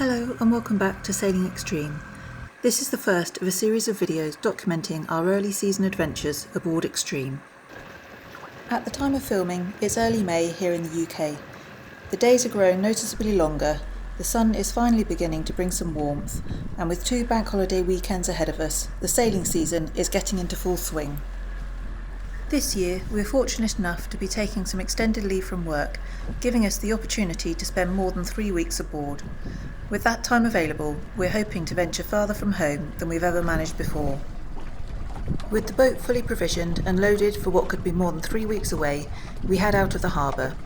Hello and welcome back to Sailing Extreme. This is the first of a series of videos documenting our early season adventures aboard Extreme. At the time of filming, it's early May here in the UK. The days are growing noticeably longer, the sun is finally beginning to bring some warmth, and with 2 bank holiday weekends ahead of us, the sailing season is getting into full swing. This year, we're fortunate enough to be taking some extended leave from work, giving us the opportunity to spend more than 3 weeks aboard. With that time available, we're hoping to venture farther from home than we've ever managed before. With the boat fully provisioned and loaded for what could be more than 3 weeks away, we head out of the harbour.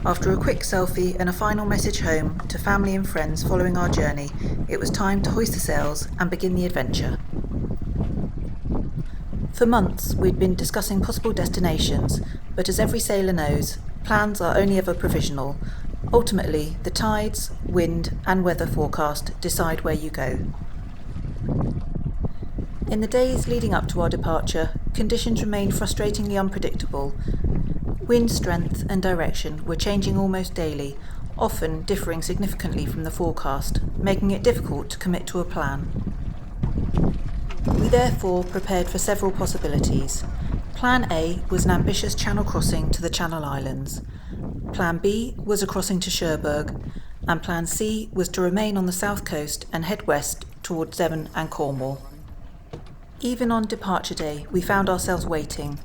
After a quick selfie and a final message home to family and friends following our journey, it was time to hoist the sails and begin the adventure. For months, we'd been discussing possible destinations, but as every sailor knows, plans are only ever provisional. Ultimately, the tides, wind, and weather forecast decide where you go. In the days leading up to our departure, conditions remained frustratingly unpredictable. Wind strength and direction were changing almost daily, often differing significantly from the forecast, making it difficult to commit to a plan. We therefore prepared for several possibilities. Plan A was an ambitious channel crossing to the Channel Islands. Plan B was a crossing to Cherbourg, and Plan C was to remain on the south coast and head west towards Devon and Cornwall. Even on departure day, we found ourselves waiting.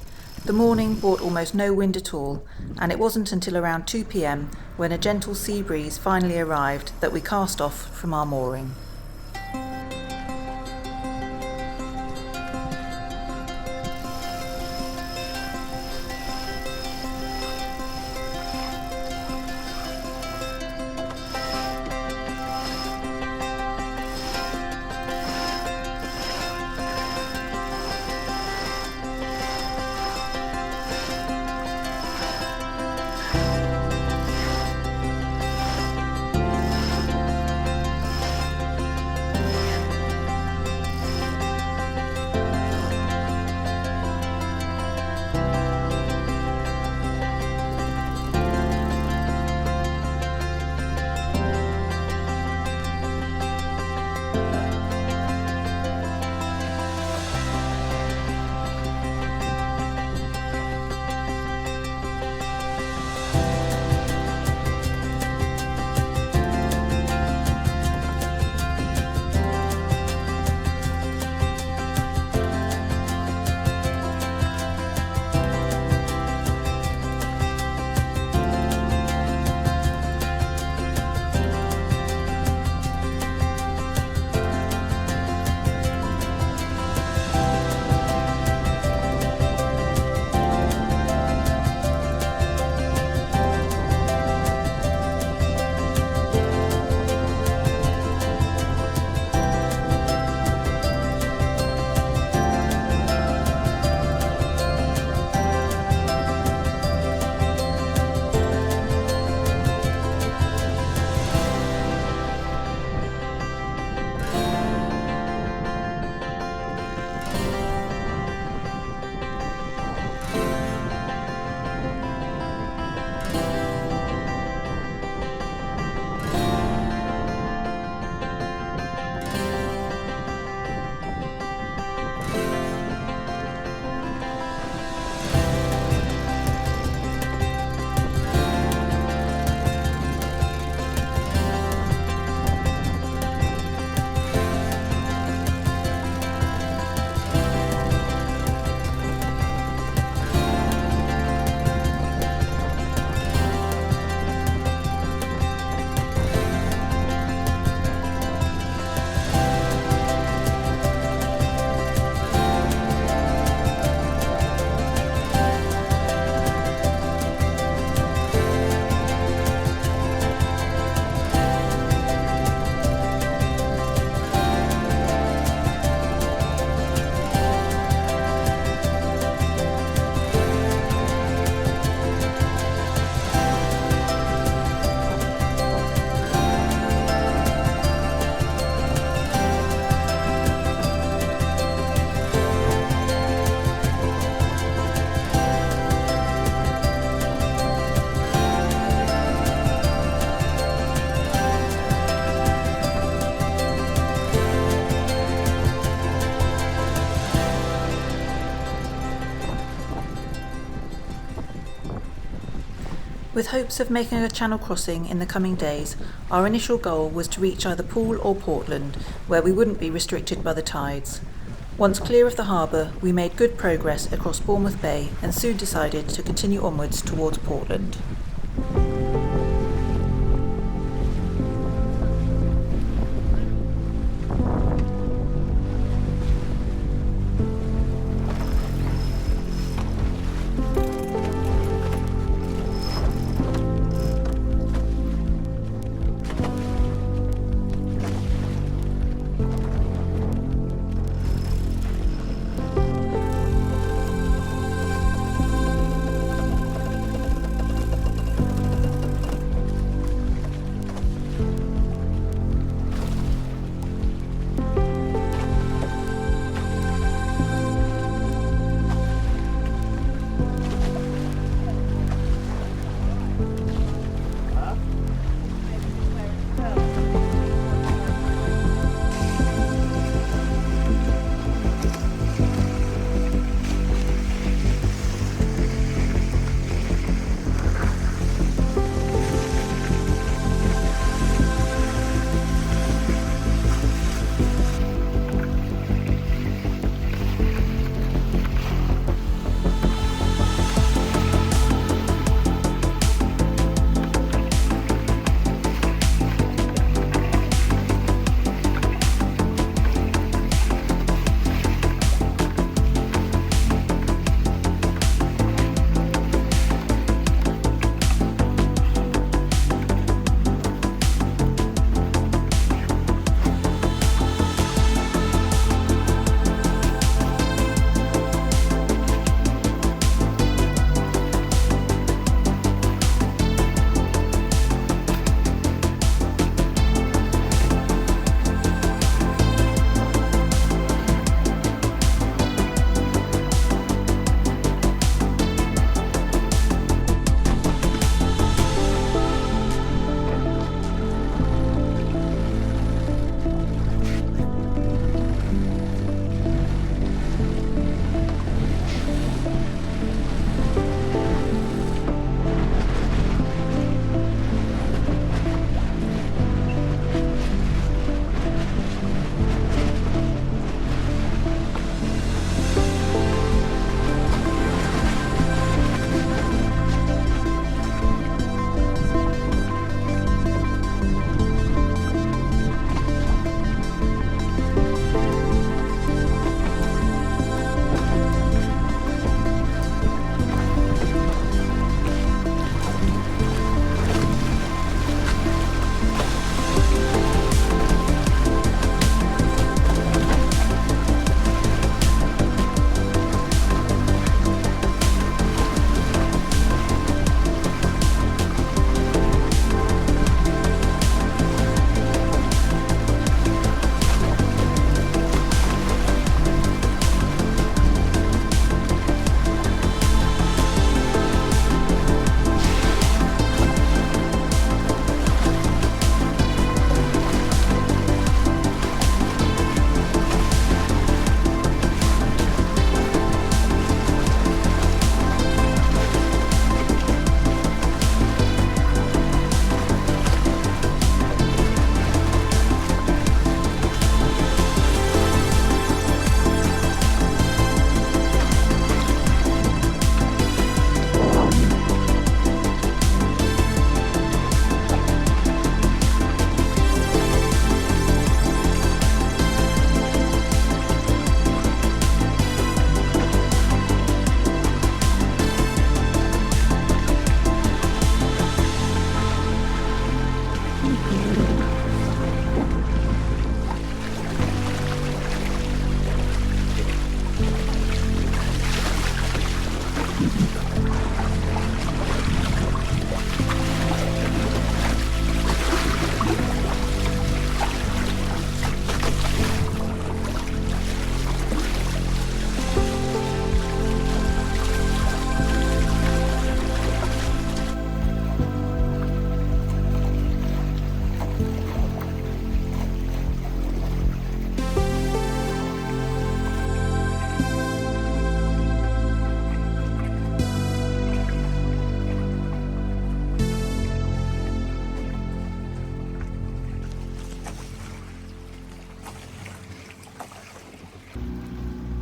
The morning brought almost no wind at all, and it wasn't until around 2 p.m, when a gentle sea breeze finally arrived, that we cast off from our mooring. With hopes of making a channel crossing in the coming days, our initial goal was to reach either Poole or Portland, where we wouldn't be restricted by the tides. Once clear of the harbour, we made good progress across Bournemouth Bay and soon decided to continue onwards towards Portland.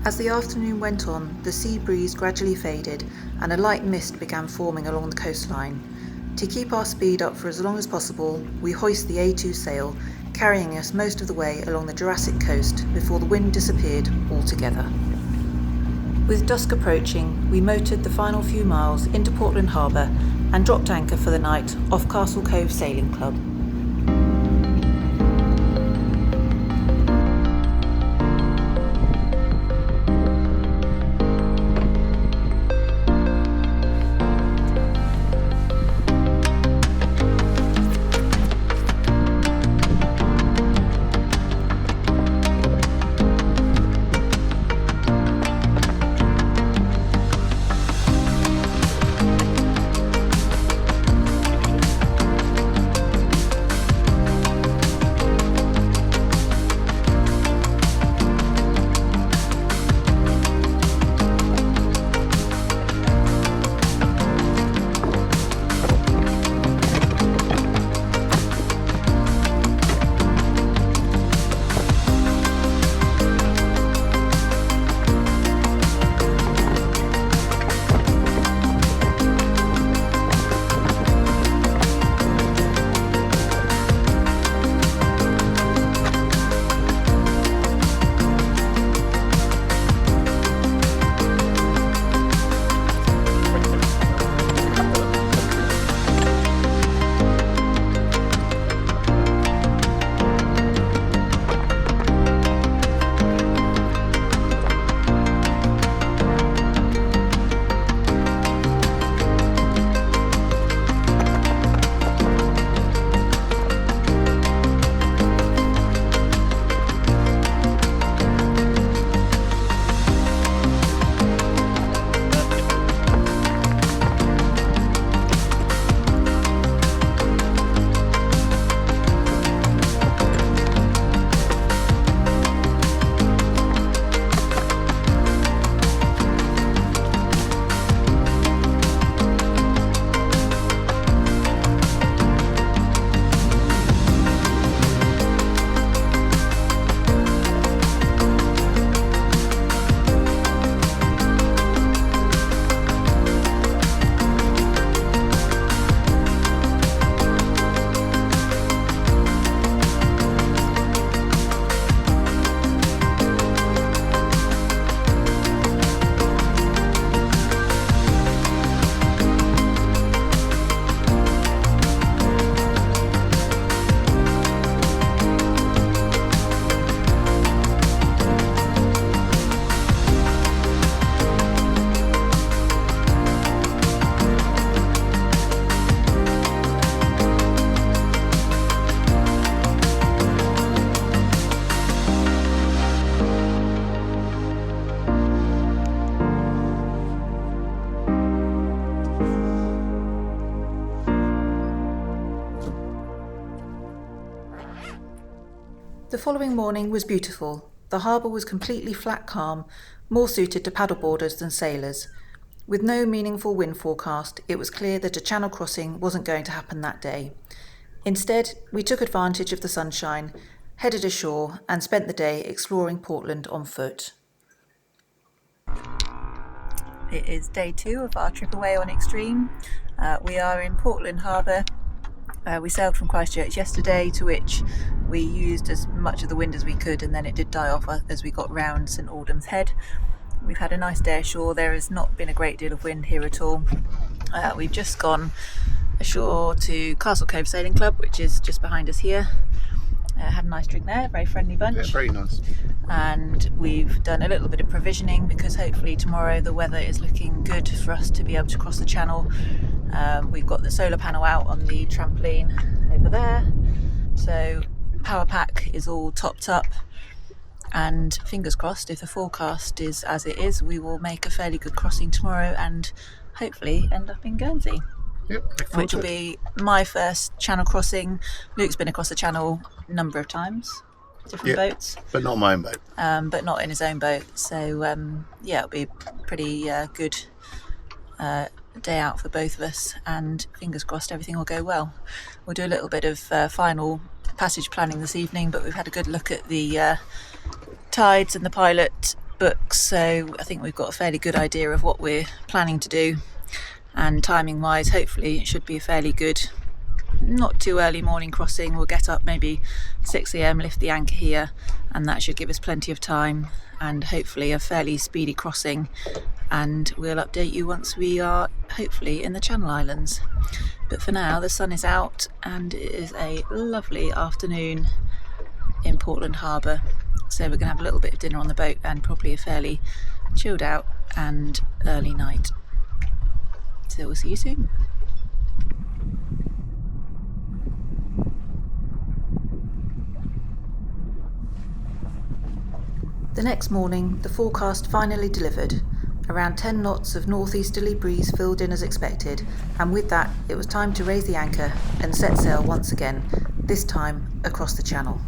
As the afternoon went on, the sea breeze gradually faded and a light mist began forming along the coastline. To keep our speed up for as long as possible, we hoist the A2 sail, carrying us most of the way along the Jurassic Coast before the wind disappeared altogether. With dusk approaching, we motored the final few miles into Portland Harbour and dropped anchor for the night off Castle Cove Sailing Club. The following morning was beautiful. The harbour was completely flat calm, more suited to paddleboarders than sailors. With no meaningful wind forecast, it was clear that a channel crossing wasn't going to happen that day. Instead, we took advantage of the sunshine, headed ashore and spent the day exploring Portland on foot. It is day 2 of our trip away on Extreme. We are in Portland Harbour. We sailed from Christchurch yesterday, to which we used as much of the wind as we could, and then it did die off as we got round St Aldham's Head. We've had a nice day ashore. There has not been a great deal of wind here at all. We've just gone ashore to Castle Cove Sailing Club, which is just behind us here. Had a nice drink there, very friendly bunch. Yeah, very nice. And we've done a little bit of provisioning because hopefully tomorrow the weather is looking good for us to be able to cross the channel. We've got the solar panel out on the trampoline over there, so power pack is all topped up, and fingers crossed, if the forecast is as it is, we will make a fairly good crossing tomorrow and hopefully end up in Guernsey. Yep, which will be my first channel crossing. Luke's been across the channel a number of times, different boats, but not my own boat. But not in his own boat. So yeah, it'll be a pretty good day out for both of us, and fingers crossed everything will go well. We'll do a little bit of final passage planning this evening, but we've had a good look at the tides and the pilot booked, so I think we've got a fairly good idea of what we're planning to do, and timing wise hopefully it should be a fairly good, not too early morning crossing. We'll get up maybe 6 a.m, lift the anchor here, and that should give us plenty of time and hopefully a fairly speedy crossing, and we'll update you once we are hopefully in the Channel Islands. But for now the sun is out and it is a lovely afternoon in Portland Harbour, so we're going to have a little bit of dinner on the boat and probably a fairly chilled out and early night. So we'll see you soon. The next morning, the forecast finally delivered. Around 10 knots of northeasterly breeze filled in as expected, and with that, it was time to raise the anchor and set sail once again, this time across the channel.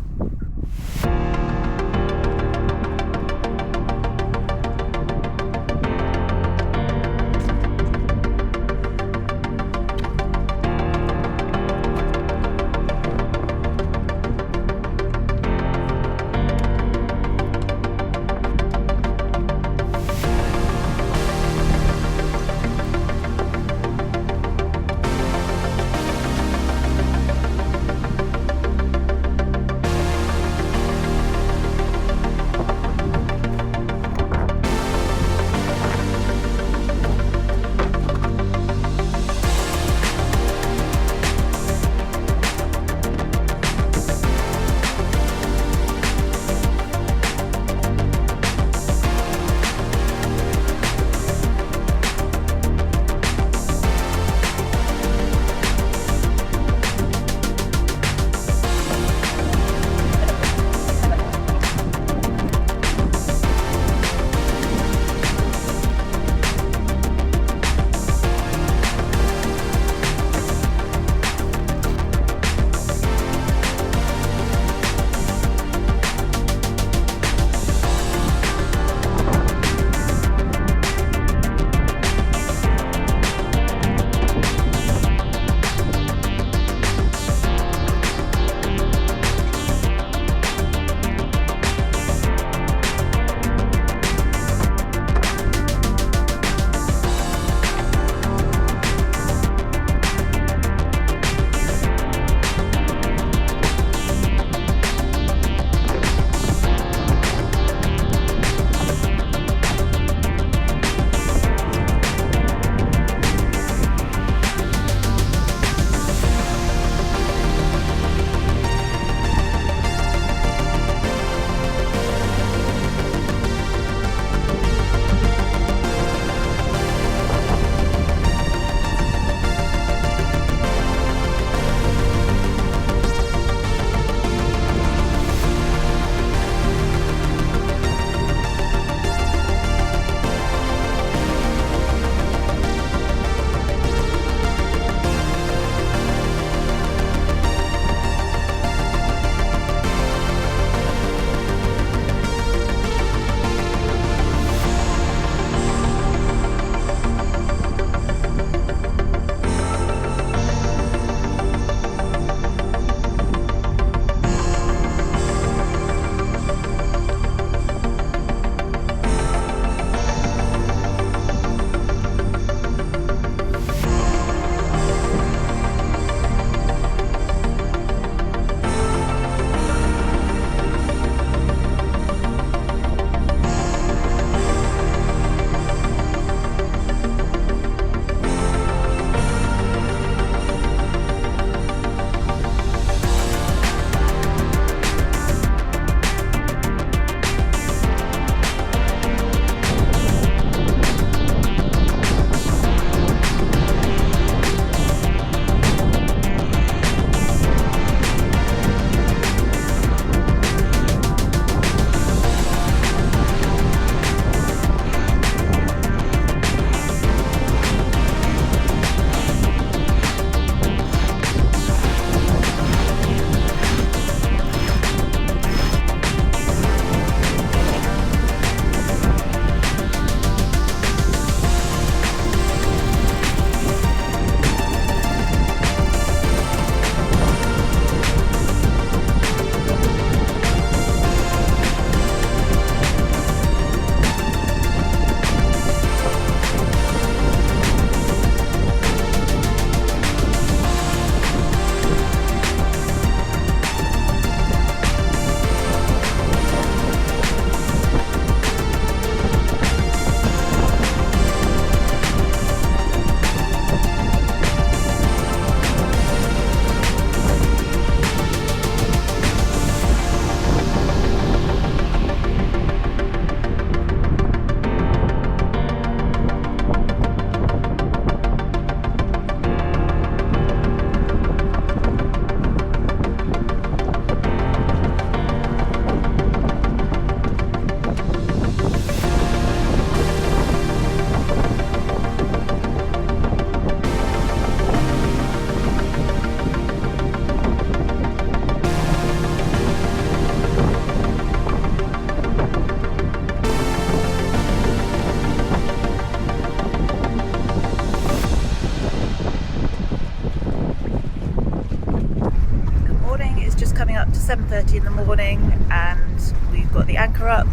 4:30 in the morning, and we've got the anchor up,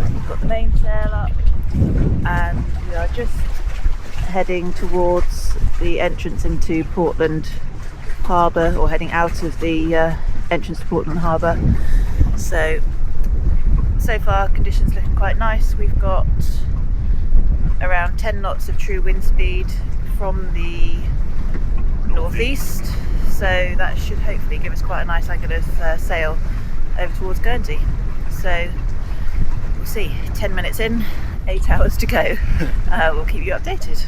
we've got the mainsail up, and we are just heading towards the entrance into Portland Harbour, or heading out of the entrance to Portland Harbour. So far conditions looking quite nice. We've got around 10 knots of true wind speed from the northeast, so that should hopefully give us quite a nice angle of sail over towards Guernsey. So we'll see. 10 minutes in, 8 hours to go. We'll keep you updated.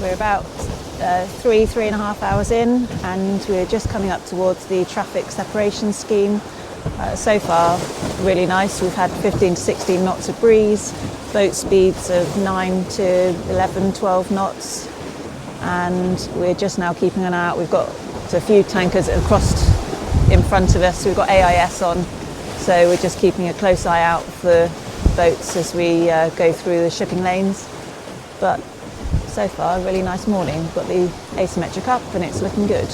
We're about 3.5 hours in, and we're just coming up towards the traffic separation scheme. So far, really nice. We've had 15 to 16 knots of breeze, boat speeds of 9 to 11, 12 knots, and we're just now keeping an eye out. We've got a few tankers that have crossed in front of us. We've got AIS on, so we're just keeping a close eye out for boats as we go through the shipping lanes. But so far, a really nice morning. We've got the asymmetric up and it's looking good.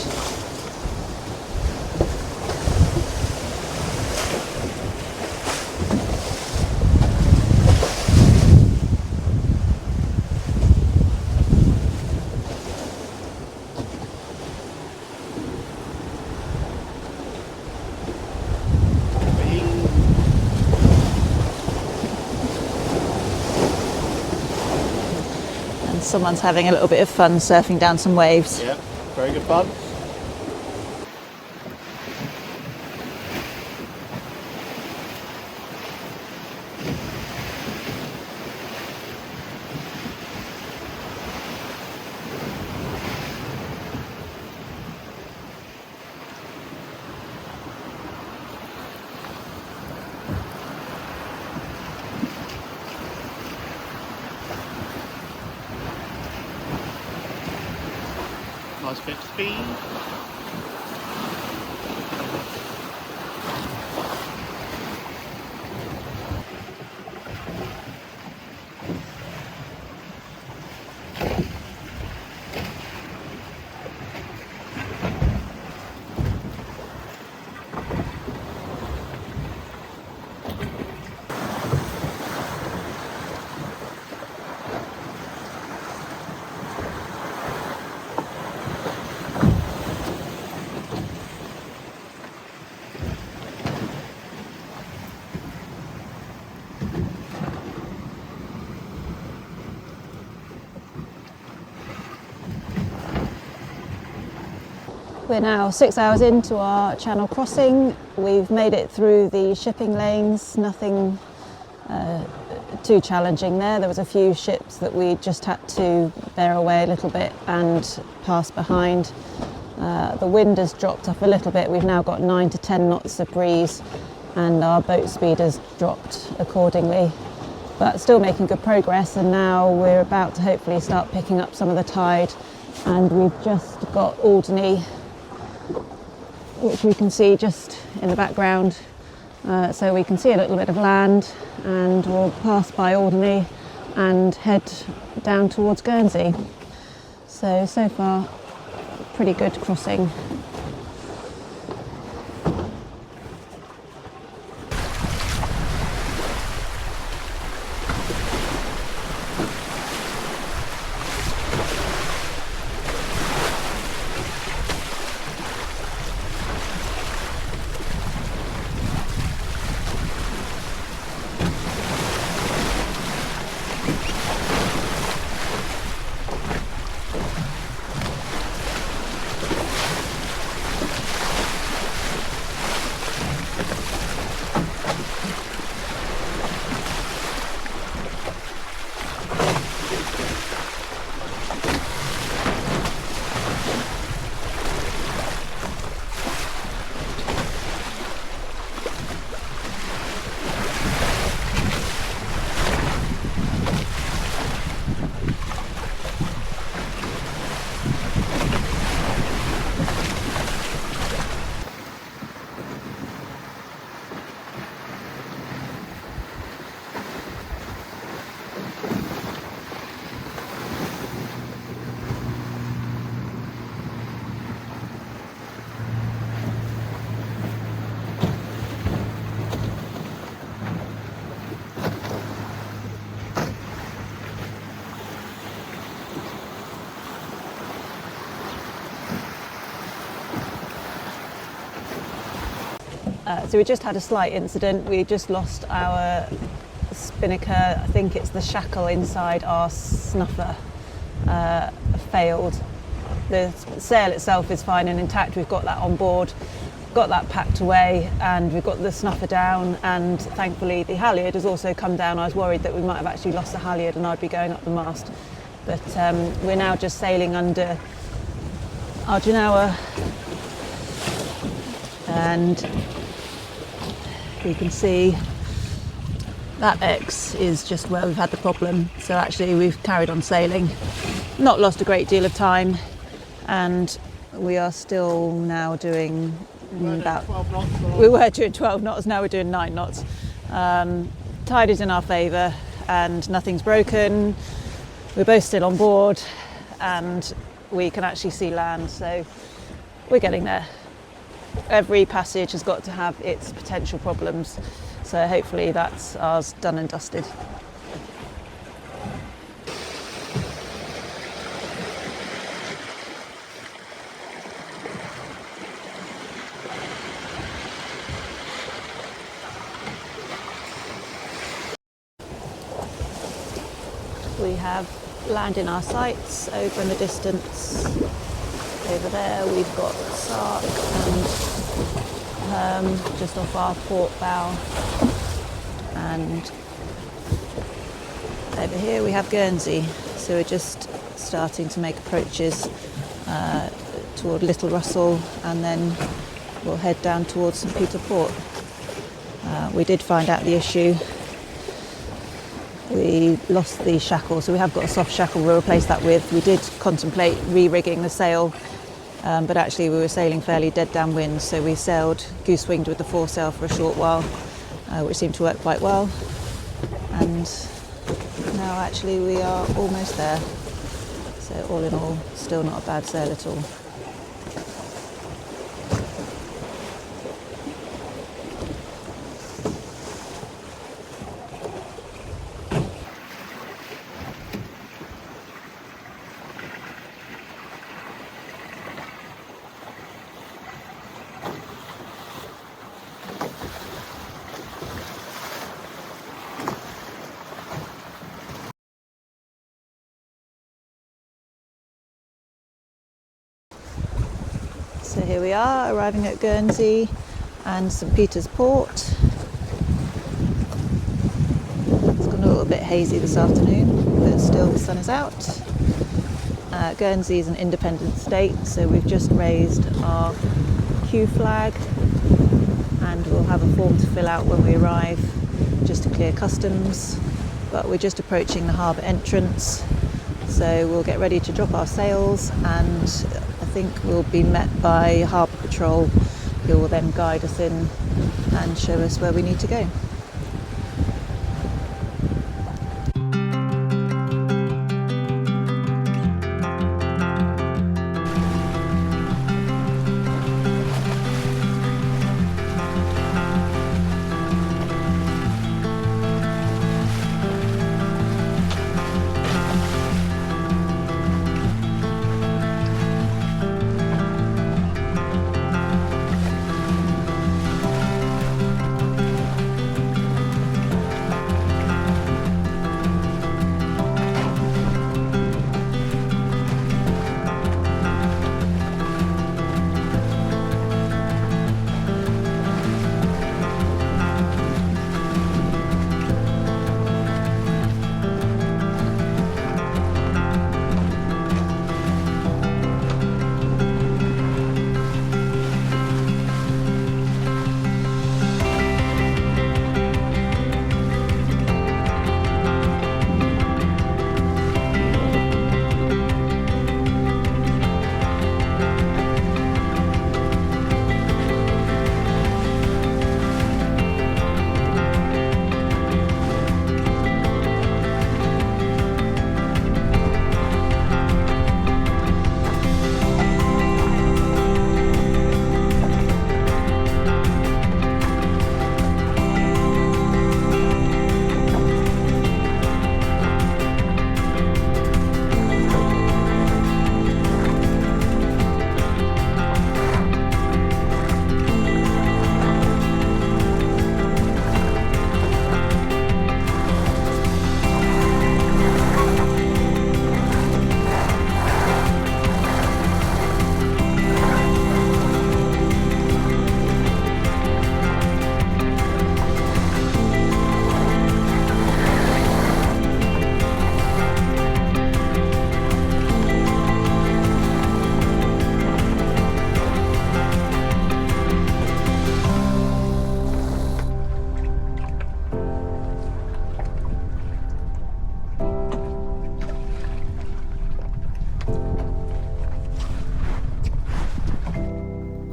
Someone's having a little bit of fun surfing down some waves. Yeah, very good fun. nice bit of speed. We're now 6 hours into our channel crossing. We've made it through the shipping lanes, nothing too challenging there. There was a few ships that we just had to bear away a little bit and pass behind. The wind has dropped off a little bit. We've now got 9 to 10 knots of breeze and our boat speed has dropped accordingly. But still making good progress, and now we're about to hopefully start picking up some of the tide, and we've just got Alderney, which we can see just in the background, so we can see a little bit of land, and we'll pass by Alderney and head down towards Guernsey. So far pretty good crossing. So we just had a slight incident. We just lost our spinnaker. I think it's the shackle inside our snuffer failed. The sail itself is fine and intact. We've got that on board, got that packed away, and we've got the snuffer down, and thankfully the halyard has also come down. I was worried that we might have actually lost the halyard and I'd be going up the mast. But we're now just sailing under Arginawa, and you can see that X is just where we've had the problem. So actually we've carried on sailing, not lost a great deal of time, and we are still now doing about 12 knots. We were doing 12 knots, now we're doing 9 knots. Tide is in our favour and nothing's broken. We're both still on board and we can actually see land, so we're getting there. Every passage has got to have its potential problems, so hopefully that's ours done and dusted. We have land in our sights over in the distance. Over there we've got Sark and just off our port bow, and over here we have Guernsey. So we're just starting to make approaches toward Little Russell, and then we'll head down towards St Peter Port. We did find out the issue. We lost the shackle, so we have got a soft shackle we'll replace that with. We did contemplate re-rigging the sail but actually we were sailing fairly dead downwind, so we sailed goose-winged with the foresail for a short while, which seemed to work quite well. And now actually we are almost there. So all in all, still not a bad sail at all. So here we are, arriving at Guernsey and St Peter's Port. It's gone a little bit hazy this afternoon, but still the sun is out. Guernsey is an independent state, so we've just raised our Q flag, and we'll have a form to fill out when we arrive just to clear customs. But we're just approaching the harbour entrance, so we'll get ready to drop our sails, and I think we'll be met by Harbour Patrol, who will then guide us in and show us where we need to go.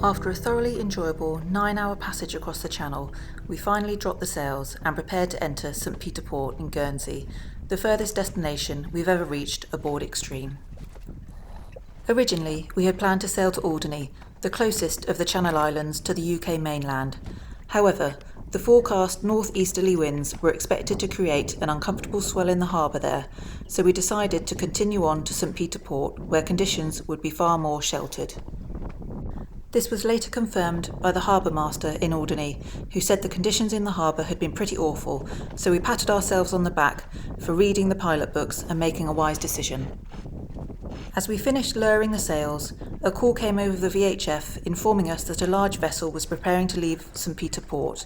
After a thoroughly enjoyable 9-hour passage across the Channel, we finally dropped the sails and prepared to enter St Peter Port in Guernsey, the furthest destination we've ever reached aboard Extreme. Originally, we had planned to sail to Alderney, the closest of the Channel Islands to the UK mainland. However, the forecast north-easterly winds were expected to create an uncomfortable swell in the harbour there, so we decided to continue on to St Peter Port, where conditions would be far more sheltered. This was later confirmed by the harbour master in Alderney, who said the conditions in the harbour had been pretty awful, so we patted ourselves on the back for reading the pilot books and making a wise decision. As we finished lowering the sails, a call came over the VHF informing us that a large vessel was preparing to leave St Peter Port.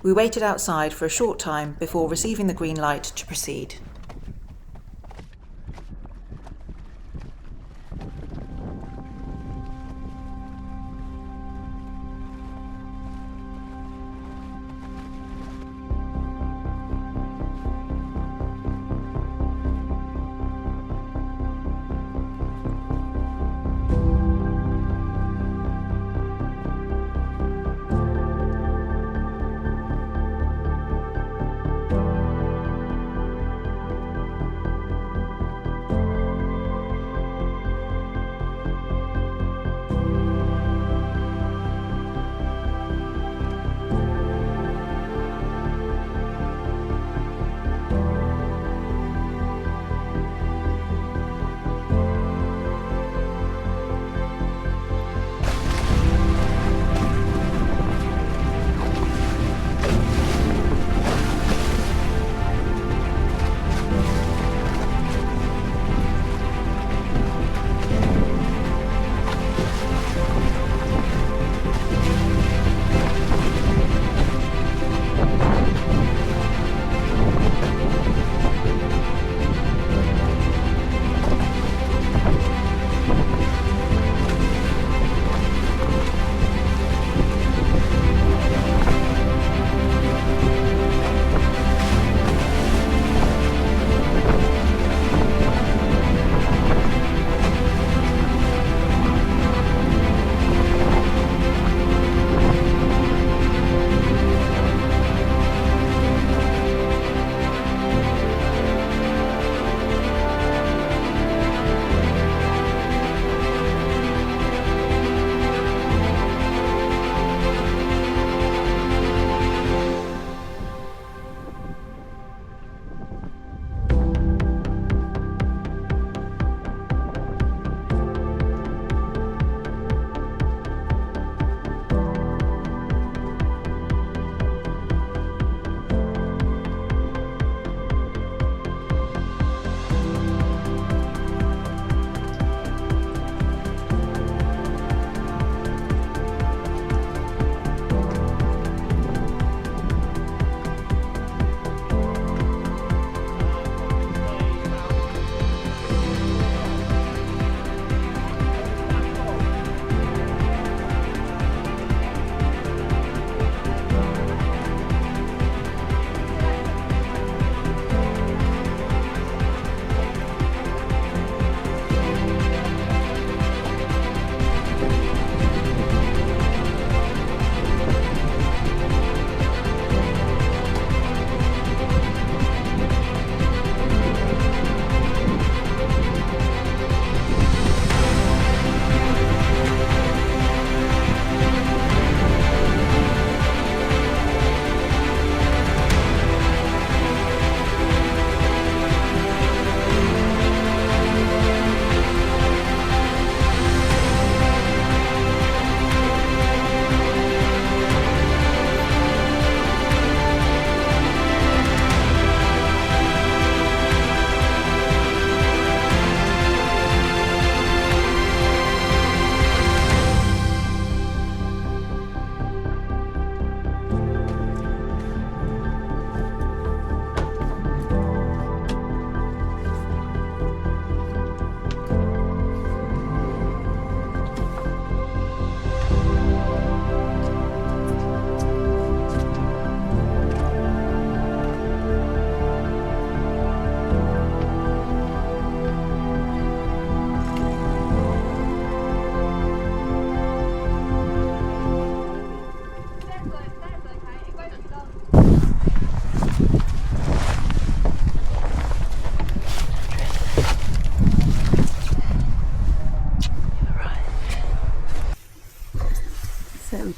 We waited outside for a short time before receiving the green light to proceed.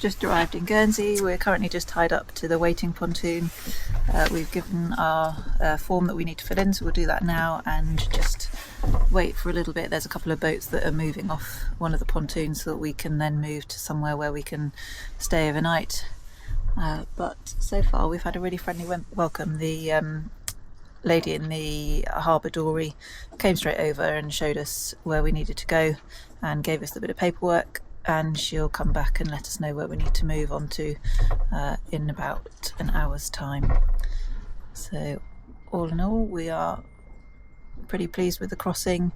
just arrived in Guernsey. We're currently just tied up to the waiting pontoon. We've given our form that we need to fill in, so we'll do that now and just wait for a little bit. There's a couple of boats that are moving off one of the pontoons so that we can then move to somewhere where we can stay overnight. But so far we've had a really friendly welcome. The lady in the harbour dory came straight over and showed us where we needed to go and gave us a bit of paperwork, and she'll come back and let us know where we need to move on to in about an hour's time. So all in all, we are pretty pleased with the crossing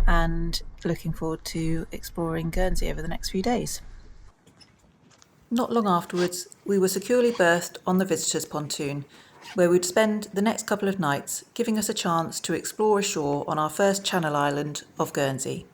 and looking forward to exploring Guernsey over the next few days. Not long afterwards, we were securely berthed on the visitors' pontoon, where we'd spend the next couple of nights, giving us a chance to explore ashore on our first Channel island of Guernsey.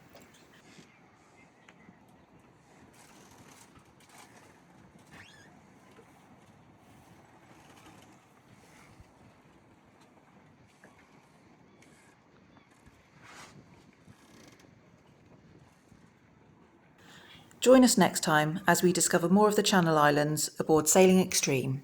Join us next time as we discover more of the Channel Islands aboard Sailing Extreme.